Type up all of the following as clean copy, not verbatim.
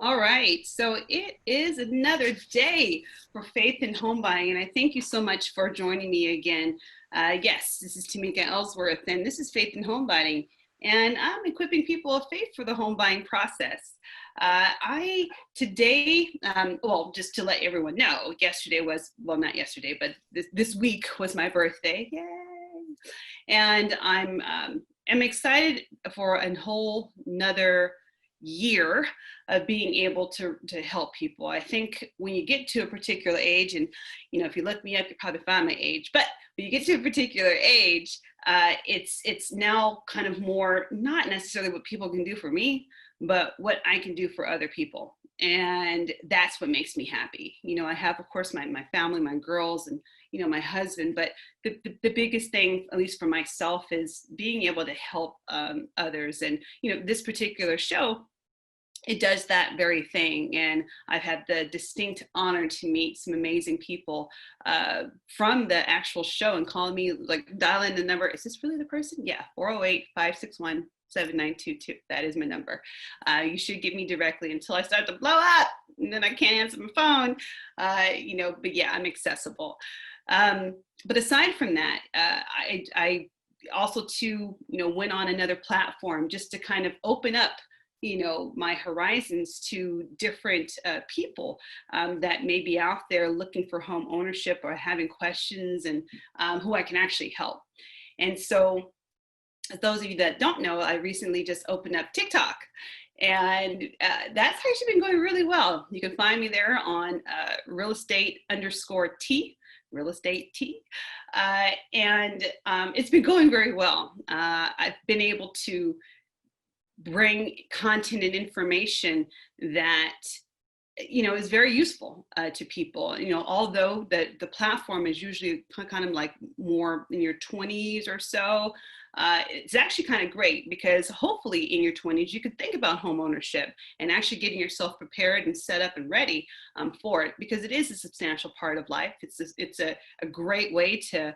All right, so it is another day for Faith in Homebuying, and I thank you so much for joining me again. Yes, this is Tamika Ellsworth, and this is Faith in Homebuying, and I'm equipping people of faith for the home buying process. I today, well, just to let everyone know, yesterday was, well, not yesterday, but this week was my birthday. Yay! And I'm excited for a whole another year of being able to help people. I think when you get to a particular age, and if you look me up, you probably find my age, but when you get to a particular age, it's now kind of more not necessarily what people can do for me, but what I can do for other people. And that's what makes me happy. I have, of course, my family, my girls, and my husband, but the biggest thing, at least for myself, is being able to help others. And this particular show, it does that very thing. And I've had the distinct honor to meet some amazing people from the actual show and calling me, like, dial in the number. Is this really the person? Yeah, 408-561-7922. That is my number. You should get me directly until I start to blow up, and then I can't answer my phone. But yeah, I'm accessible. But aside from that, I also too, went on another platform just to kind of open up my horizons to different people that may be out there looking for home ownership or having questions, and who I can actually help. And so, as those of you that don't know, I recently just opened up TikTok, and that's actually been going really well. You can find me there on real estate underscore T, real estate T. And it's been going very well. I've been able to bring content and information that is very useful to people. Although the platform is usually kind of like more in your 20s or so, it's actually kind of great because hopefully in your 20s you could think about home ownership and actually getting yourself prepared and set up and ready for it, because it is a substantial part of life. It's a great way to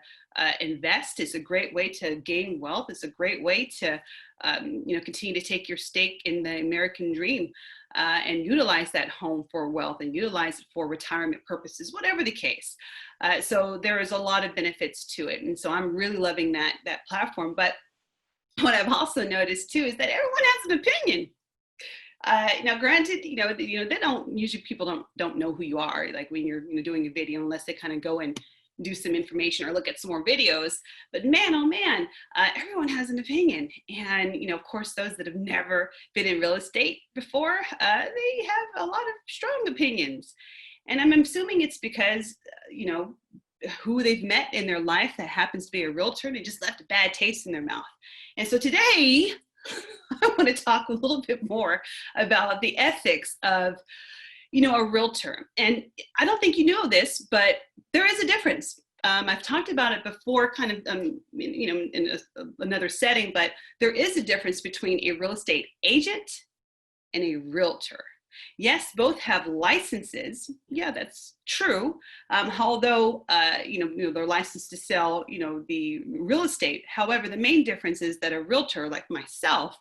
invest. It's a great way to gain wealth. It's a great way to continue to take your stake in the American dream and utilize that home for wealth and utilize it for retirement purposes, whatever the case. So there is a lot of benefits to it. And so I'm really loving that platform. But what I've also noticed too is that everyone has an opinion. Now, granted, they don't usually, people don't know who you are, like when you're doing a video, unless they kind of go and do some information or look at some more videos. But man, oh man, everyone has an opinion. And, of course, those that have never been in real estate before, they have a lot of strong opinions. And I'm assuming it's because, who they've met in their life that happens to be a realtor, they just left a bad taste in their mouth. And so today, I want to talk a little bit more about the ethics of a realtor. And I don't think you know this, but there is a difference. I've talked about it before, kind of, in another setting, but there is a difference between a real estate agent and a realtor. Yes, both have licenses. Yeah, that's true. Although, they're licensed to sell, the real estate. However, the main difference is that a realtor, like myself,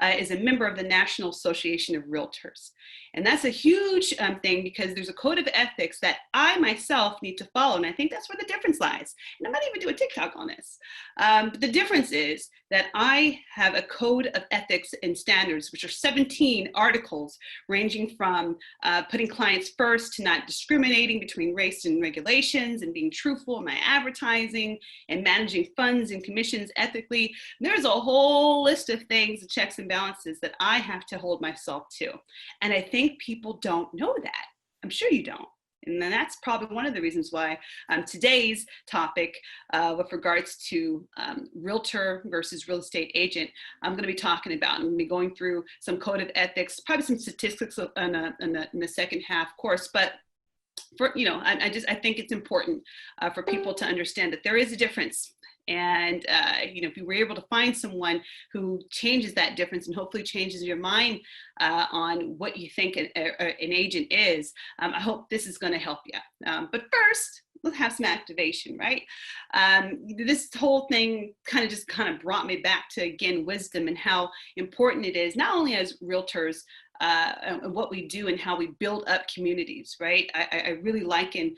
is a member of the National Association of Realtors. And that's a huge thing, because there's a code of ethics that I myself need to follow. And I think that's where the difference lies. And I might even do a TikTok on this. But the difference is that I have a code of ethics and standards, which are 17 articles ranging from putting clients first to not discriminating between race and regulations, and being truthful in my advertising, and managing funds and commissions ethically. There's a whole list of things, checks and balances, that I have to hold myself to. And I think people don't know that. I'm sure you don't. And then that's probably one of the reasons why today's topic with regards to realtor versus real estate agent, I'm going to be talking about. I'm going to be going through some code of ethics, probably some statistics in the second half course. But I think it's important for people to understand that there is a difference. And, if you were able to find someone who changes that difference and hopefully changes your mind on what you think an agent is, I hope this is going to help you. But first, let's have some activation, right? This whole thing kind of brought me back to, again, wisdom and how important it is, not only as realtors, and what we do and how we build up communities, right? I really liken,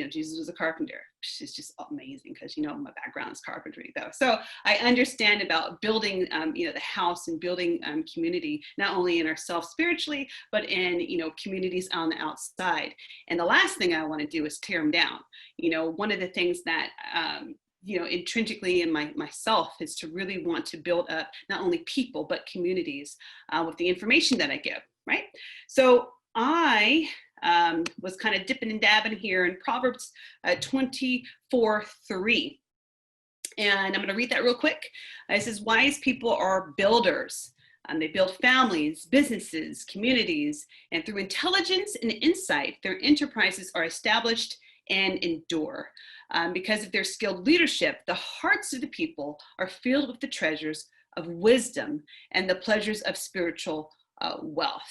Jesus was a carpenter. It's just amazing because, my background is carpentry though. So I understand about building, the house and building community, not only in ourselves spiritually, but in, communities on the outside. And the last thing I want to do is tear them down. One of the things that, intrinsically in myself is to really want to build up not only people, but communities with the information that I give, right? So I was kind of dipping and dabbing here in Proverbs 24:3. And I'm going to read that real quick. It says, wise people are builders. They build families, businesses, communities, and through intelligence and insight, their enterprises are established and endure. Because of their skilled leadership, the hearts of the people are filled with the treasures of wisdom and the pleasures of spiritual wealth.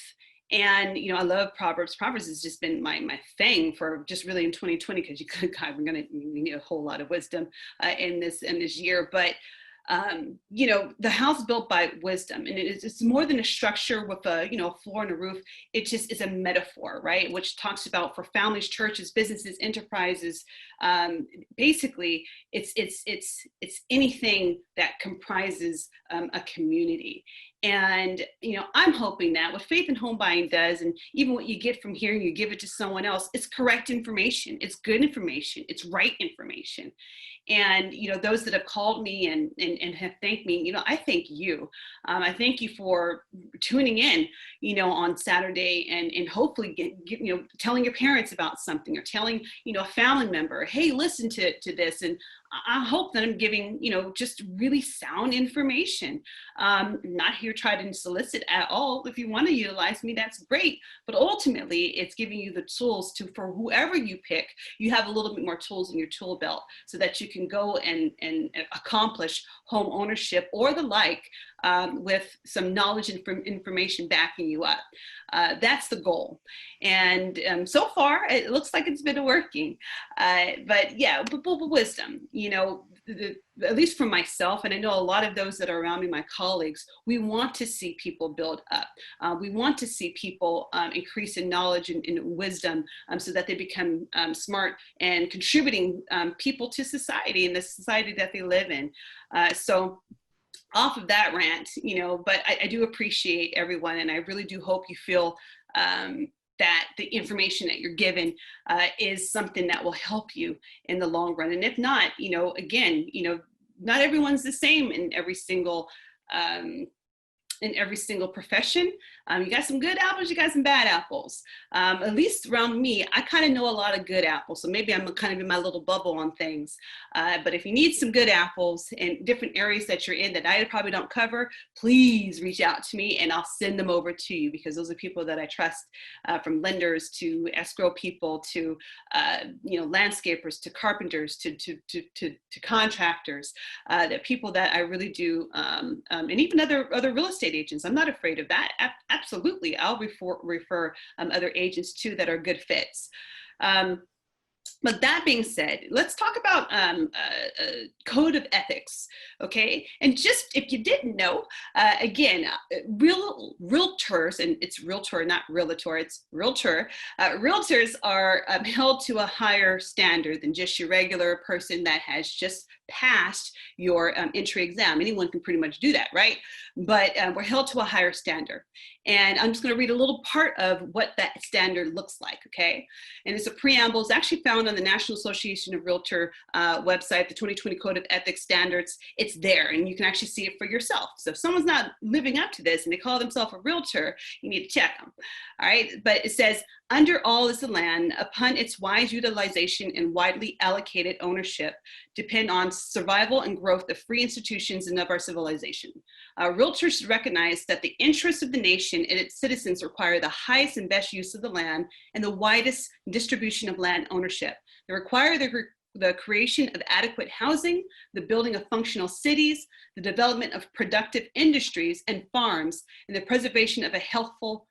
And, I love Proverbs. Proverbs has just been my thing for just really in 2020, because we need a whole lot of wisdom in this year. But the house built by wisdom, and it's more than a structure with a floor and a roof. It just is a metaphor, right? Which talks about for families, churches, businesses, enterprises. Basically, it's anything that comprises a community. And, I'm hoping that what Faith in Homebuying does, and even what you get from here and you give it to someone else, it's correct information. It's good information. It's right information. And, those that have called me and have thanked me, I thank you. I thank you for tuning in, on Saturday and hopefully telling your parents about something, or telling, a family member, hey, listen to this. And I hope that I'm giving, just really sound information. Not here trying to solicit at all. If you want to utilize me, that's great. But ultimately, it's giving you the tools for whoever you pick, you have a little bit more tools in your tool belt so that you can go and accomplish home ownership or the like with some knowledge and information backing you up. That's the goal. And so far, it looks like it's been working. But yeah, but wisdom, at least for myself, and I know a lot of those that are around me, my colleagues, we want to see people build up. We want to see people increase in knowledge and wisdom so that they become smart and contributing people to society and the society that they live in. So off of that rant, but I do appreciate everyone, and I really do hope you feel that the information that you're given is something that will help you in the long run. And if not, again, not everyone's the same in every single profession. You got some good apples, you got some bad apples. At least around me, I kind of know a lot of good apples. So maybe I'm kind of in my little bubble on things. But if you need some good apples in different areas that you're in that I probably don't cover, please reach out to me and I'll send them over to you, because those are people that I trust, from lenders to escrow people to, landscapers to carpenters to contractors, that people that I really do, and even other real estate agents. I'm not afraid of that. Absolutely. I'll refer other agents too that are good fits. But that being said, let's talk about code of ethics, okay? And just if you didn't know, again, realtors, and it's realtor, not realtor, it's realtor. Realtors are held to a higher standard than just your regular person that has just passed your entry exam. Anyone can pretty much do that, right? But we're held to a higher standard. And I'm just going to read a little part of what that standard looks like, okay? And it's a preamble. It's actually found on the National Association of Realtor website, the 2020 Code of Ethics Standards. It's there, and you can actually see it for yourself. So if someone's not living up to this and they call themselves a realtor, you need to check them, all right? But it says, under all is the land, upon its wise utilization and widely allocated ownership, depend on survival and growth of free institutions and of our civilization. Realtors should recognize that the interests of the nation and its citizens require the highest and best use of the land and the widest distribution of land ownership. They require the creation of adequate housing, the building of functional cities, the development of productive industries and farms, and the preservation of a healthful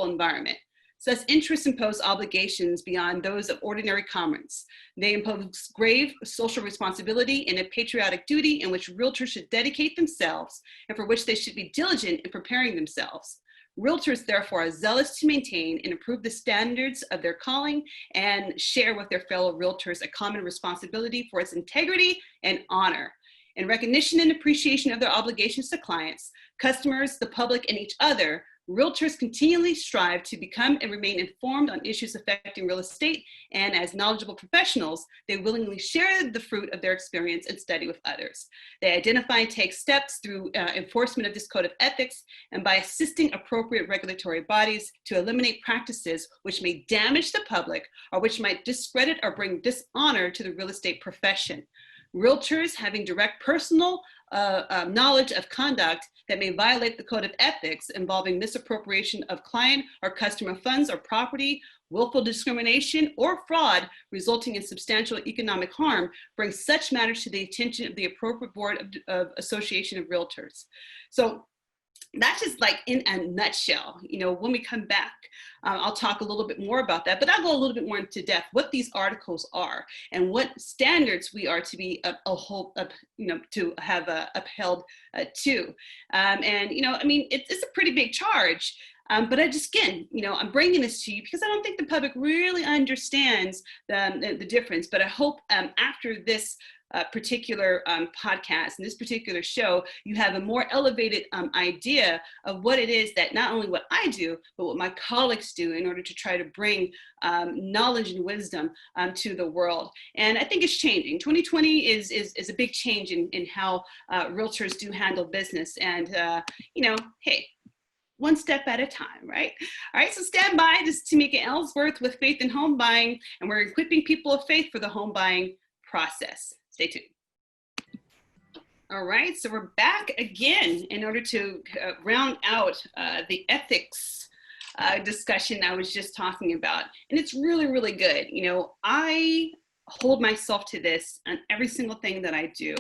environment. Such interests impose obligations beyond those of ordinary commerce. They impose grave social responsibility and a patriotic duty in which realtors should dedicate themselves and for which they should be diligent in preparing themselves. Realtors, therefore, are zealous to maintain and improve the standards of their calling and share with their fellow realtors a common responsibility for its integrity and honor. In recognition and appreciation of their obligations to clients, customers, the public, and each other, realtors continually strive to become and remain informed on issues affecting real estate, and as knowledgeable professionals, they willingly share the fruit of their experience and study with others. They identify and take steps through enforcement of this code of ethics and by assisting appropriate regulatory bodies to eliminate practices which may damage the public or which might discredit or bring dishonor to the real estate profession. Realtors having direct personal knowledge of conduct that may violate the code of ethics involving misappropriation of client or customer funds or property, willful discrimination, or fraud resulting in substantial economic harm, bring such matters to the attention of the appropriate board of Association of Realtors. So that's just like in a nutshell. When we come back, I'll talk a little bit more about that, but I'll go a little bit more into depth what these articles are and what standards we are to be to have upheld to. It's a pretty big charge. But I'm bringing this to you because I don't think the public really understands the difference. But I hope after this particular podcast and this particular show, you have a more elevated idea of what it is that not only what I do, but what my colleagues do in order to try to bring knowledge and wisdom to the world. And I think it's changing. 2020 is a big change in how realtors do handle business. And, hey, one step at a time, right? All right, so stand by. This is Tamika Ellsworth with Faith in Homebuying, and we're equipping people of faith for the home buying process. Stay tuned. All right, so we're back again in order to round out the ethics discussion I was just talking about. And it's really, really good. I hold myself to this on every single thing that I do.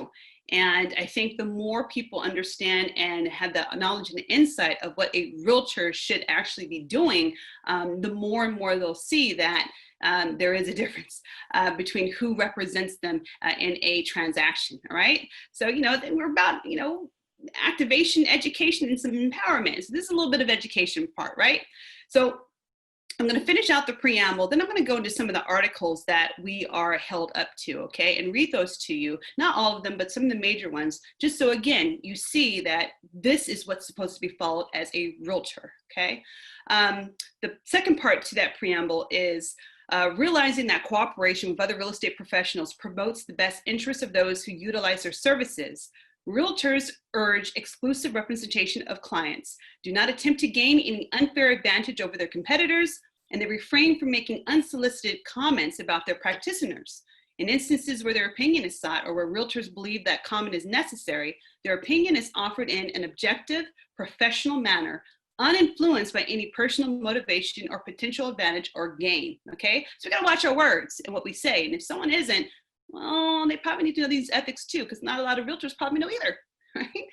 And I think the more people understand and have the knowledge and the insight of what a realtor should actually be doing, the more and more they'll see that there is a difference between who represents them in a transaction, all right? So, then we're about, activation, education, and some empowerment. So this is a little bit of education part, right? So I'm going to finish out the preamble, then I'm going to go into some of the articles that we are held up to, okay, and read those to you. Not all of them, but some of the major ones, just so, again, you see that this is what's supposed to be followed as a realtor, okay? The second part to that preamble is realizing that cooperation with other real estate professionals promotes the best interests of those who utilize their services. Realtors urge exclusive representation of clients, do not attempt to gain any unfair advantage over their competitors, and they refrain from making unsolicited comments about their practitioners. In instances where their opinion is sought or where realtors believe that comment is necessary, their opinion is offered in an objective, professional manner, uninfluenced by any personal motivation or potential advantage or gain, okay? So we gotta watch our words and what we say. And if someone isn't, well, they probably need to know these ethics too, because not a lot of realtors probably know either, right?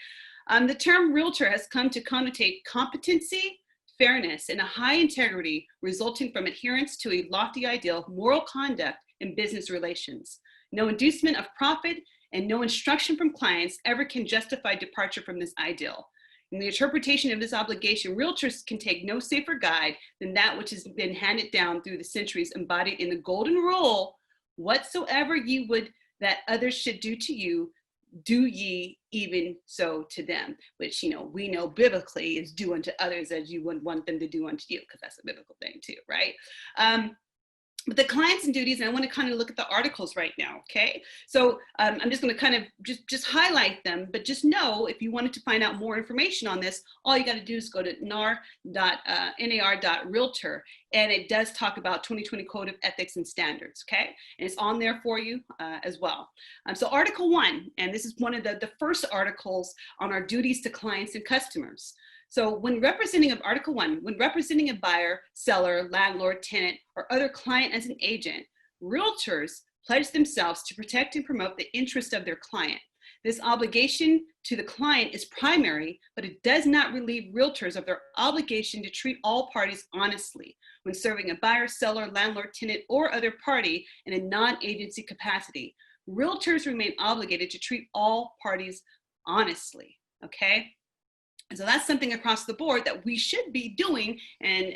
The term realtor has come to connotate competency, fairness, and a high integrity resulting from adherence to a lofty ideal of moral conduct in business relations. No inducement of profit and no instruction from clients ever can justify departure from this ideal. In the interpretation of this obligation, realtors can take no safer guide than that which has been handed down through the centuries, embodied in the golden rule: whatsoever ye would that others should do to you, do ye even so to them, which, we know biblically is do unto others as you would want them to do unto you, because that's a biblical thing too, right? But the clients and duties, and I want to kind of look at the articles right now, okay? So I'm just going to kind of just highlight them, but just know if you wanted to find out more information on this, all you got to do is go to nar.realtor, and it does talk about 2020 Code of Ethics and Standards, okay? And it's on there for you as well. So Article 1, and this is one of the first articles on our duties to clients and customers. So when representing Article 1, when representing a buyer, seller, landlord, tenant, or other client as an agent, realtors pledge themselves to protect and promote the interest of their client. This obligation to the client is primary, but it does not relieve realtors of their obligation to treat all parties honestly when serving a buyer, seller, landlord, tenant, or other party in a non-agency capacity. Realtors remain obligated to treat all parties honestly, okay? So that's something across the board that we should be doing, and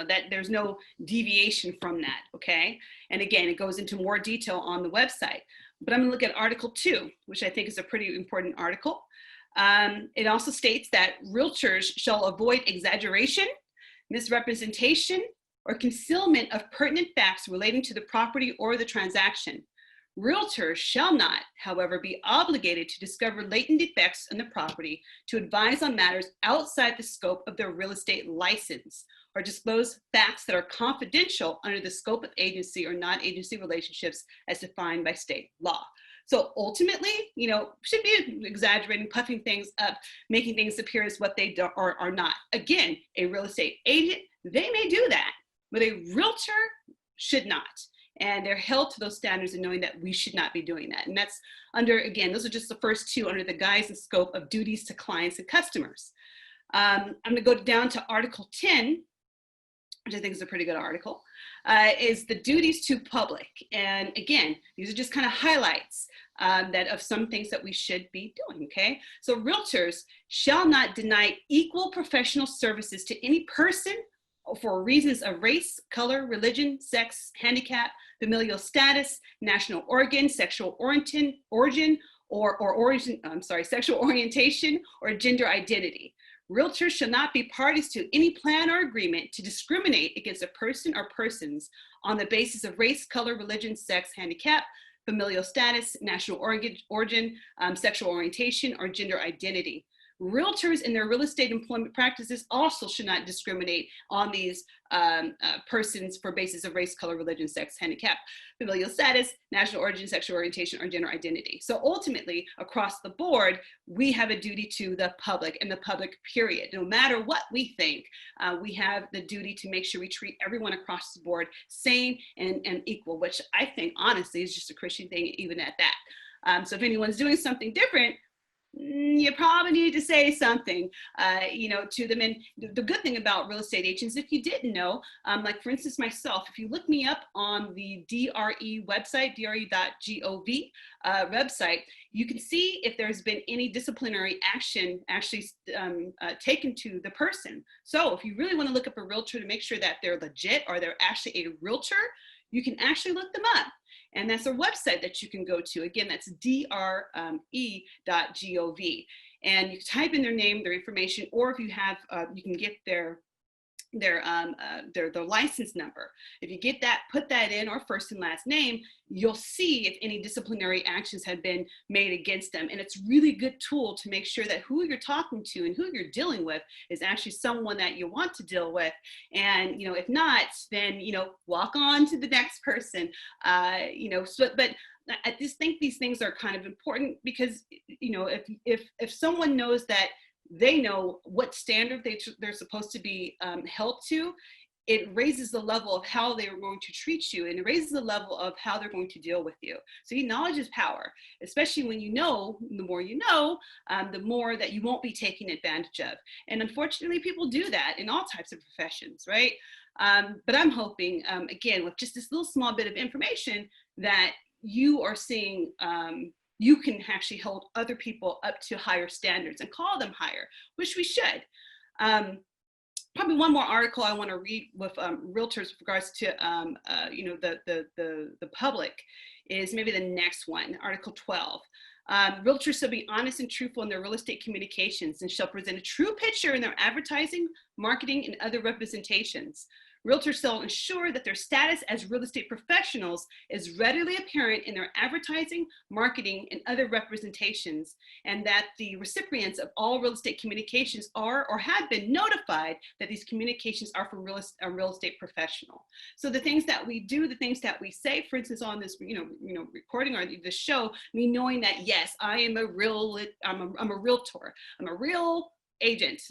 that there's no deviation from that, okay? And again, it goes into more detail on the website. But I'm gonna look at Article 2, which I think is a pretty important article. It also states that realtors shall avoid exaggeration, misrepresentation, or concealment of pertinent facts relating to the property or the transaction. Realtors shall not, however, be obligated to discover latent defects in the property, to advise on matters outside the scope of their real estate license, or disclose facts that are confidential under the scope of agency or non-agency relationships as defined by state law. So ultimately, should be exaggerating, puffing things up, making things appear as what they are not. Again, a real estate agent, they may do that, but a realtor should not. And they're held to those standards and knowing that we should not be doing that. And that's under, again, those are just the first two under the guise and scope of duties to clients and customers. I'm going to go down to Article 10, which I think is a pretty good article, is the duties to public. And again, these are just kind of highlights that of some things that we should be doing, okay? So realtors shall not deny equal professional services to any person for reasons of race, color, religion, sex, handicap, familial status, national origin, sexual origin, sexual orientation, or gender identity. Realtors shall not be parties to any plan or agreement to discriminate against a person or persons on the basis of race, color, religion, sex, handicap, familial status, national origin, sexual orientation, or gender identity. Realtors in their real estate employment practices also should not discriminate on these persons for basis of race, color, religion, sex, handicap, familial status, national origin, sexual orientation, or gender identity. So ultimately, across the board, we have a duty to the public, and the public, period. No matter what we think, we have the duty to make sure we treat everyone across the board same and equal, which I think honestly is just a Christian thing even at that. So if anyone's doing something different, you probably need to say something, to them. And the good thing about real estate agents, if you didn't know, like for instance, myself, if you look me up on the DRE website, dre.gov website, you can see if there's been any disciplinary action actually taken to the person. So if you really want to look up a realtor to make sure that they're legit or they're actually a realtor, you can actually look them up. And that's a website that you can go to. Again, that's dre.gov. And you type in their name, their information, or if you have, you can get their license number. If you get that, put that in, or first and last name, you'll see if any disciplinary actions have been made against them. And it's really good tool to make sure that who you're talking to and who you're dealing with is actually someone that you want to deal with. And, if not, then, walk on to the next person, but I just think these things are kind of important because, if someone knows that they know what standard they're supposed to be held to, it raises the level of how they are going to treat you, and it raises the level of how they're going to deal with you. So knowledge is power, especially when the more you know, the more that you won't be taken advantage of. And unfortunately, people do that in all types of professions, right? But I'm hoping, again, with just this little small bit of information, that you are seeing you can actually hold other people up to higher standards and call them higher, which we should. Probably one more article I want to read with realtors with regards to the public is maybe the next one, Article 12. Realtors shall be honest and truthful in their real estate communications and shall present a true picture in their advertising, marketing, and other representations. Realtors shall ensure that their status as real estate professionals is readily apparent in their advertising, marketing, and other representations, and that the recipients of all real estate communications are or have been notified that these communications are from a real estate professional. So the things that we do, the things that we say, for instance, on this, recording or the show, me knowing that yes, I am I'm a realtor, I'm a real agent,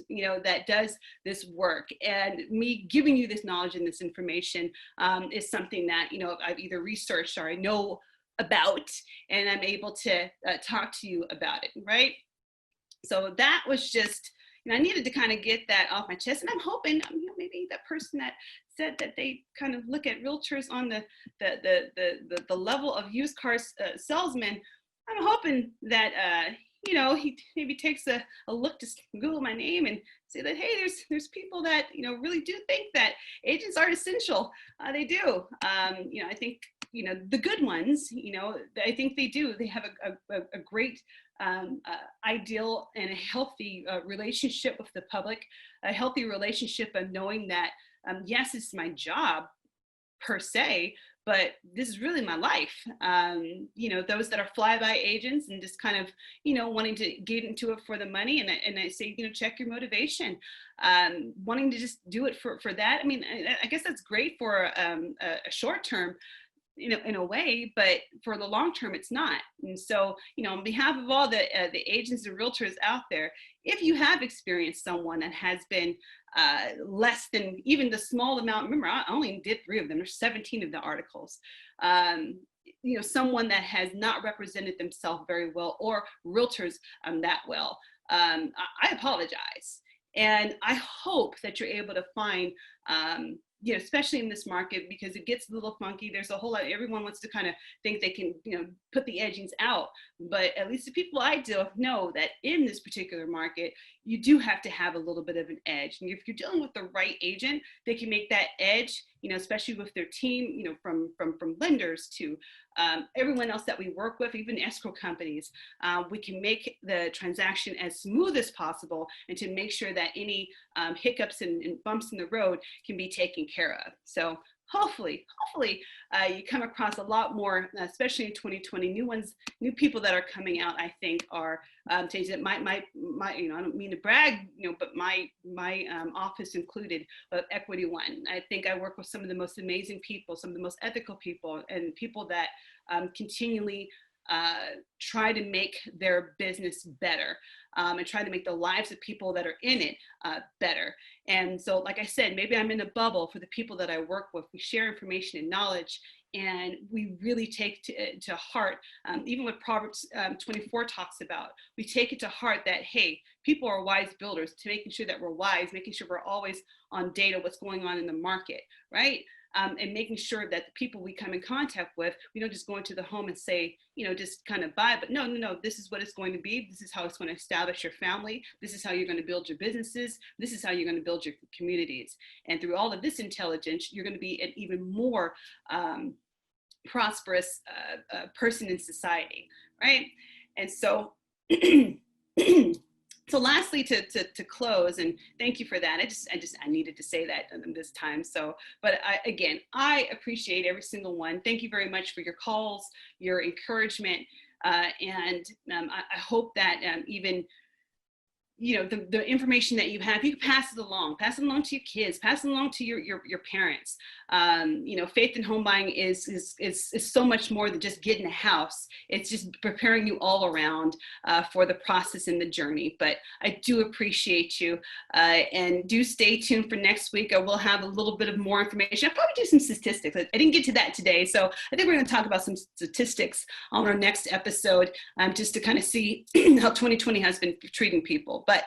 that does this work, and me giving you this knowledge and this information is something that, I've either researched or I know about, and I'm able to talk to you about it, right? So that was just, I needed to kind of get that off my chest, and I'm hoping, maybe that person that said that they kind of look at realtors on the level of used car salesmen, I'm hoping that he maybe takes a look, to Google my name and say that, hey, there's people that, really do think that agents are essential. They do. I think, the good ones, I think they do. They have a great ideal and a healthy relationship with the public, a healthy relationship of knowing that, yes, it's my job per se, but this is really my life. Those that are flyby agents and just kind of, wanting to get into it for the money. And I say, check your motivation, wanting to just do it for that. I mean, I guess that's great for a short term, in a way, but for the long term, it's not. And so, on behalf of all the agents and realtors out there, if you have experienced someone that has been less than even the small amount, remember, I only did 3 of them. There's 17 of the articles. Someone that has not represented themselves very well, or realtors that well, I apologize. And I hope that you're able to find, especially in this market, because it gets a little funky. There's a whole lot, everyone wants to kind of think they can, put the edgings out. But at least the people I deal with know that in this particular market, you do have to have a little bit of an edge. And if you're dealing with the right agent, they can make that edge, especially with their team, from lenders to everyone else that we work with, even escrow companies. We can make the transaction as smooth as possible, and to make sure that any hiccups and bumps in the road can be taken care of. So hopefully you come across a lot more, especially in 2020, new people that are coming out. I think are things that my I don't mean to brag, but my office included, Equity One. I think I work with some of the most amazing people, some of the most ethical people, and people that continually try to make their business better, and try to make the lives of people that are in it better. And so, like I said, maybe I'm in a bubble. For the people that I work with, we share information and knowledge, and we really take to heart, even what Proverbs 24 talks about. We take it to heart that, hey, people are wise builders, to making sure that we're wise, making sure we're always on data, what's going on in the market, right? And making sure that the people we come in contact with, we don't just go into the home and say, just kind of buy, but no, this is what it's going to be. This is how it's going to establish your family. This is how you're going to build your businesses. This is how you're going to build your communities. And through all of this intelligence, you're going to be an even more prosperous person in society, right? And so, so lastly, to close, and thank you for that. I needed to say that this time. So, but I appreciate every single one. Thank you very much for your calls, your encouragement, and I hope that even, the information that you have, you can pass it along to your kids, pass it along to your parents. Faith in home buying is so much more than just getting a house. It's just preparing you all around for the process and the journey. But I do appreciate you, and do stay tuned for next week. I will have a little bit of more information. I'll probably do some statistics. I didn't get to that today, so I think we're going to talk about some statistics on our next episode, just to kind of see how 2020 has been treating people. But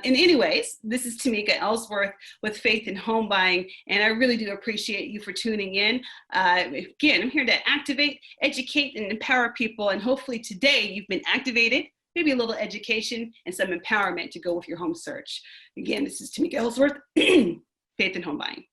anyways, this is Tamika Ellsworth with Faith in Home Buying, and I really do appreciate you for tuning in. Again, I'm here to activate, educate, and empower people, and hopefully today you've been activated, maybe a little education and some empowerment to go with your home search. Again, this is Tamika Ellsworth, Faith in Home Buying.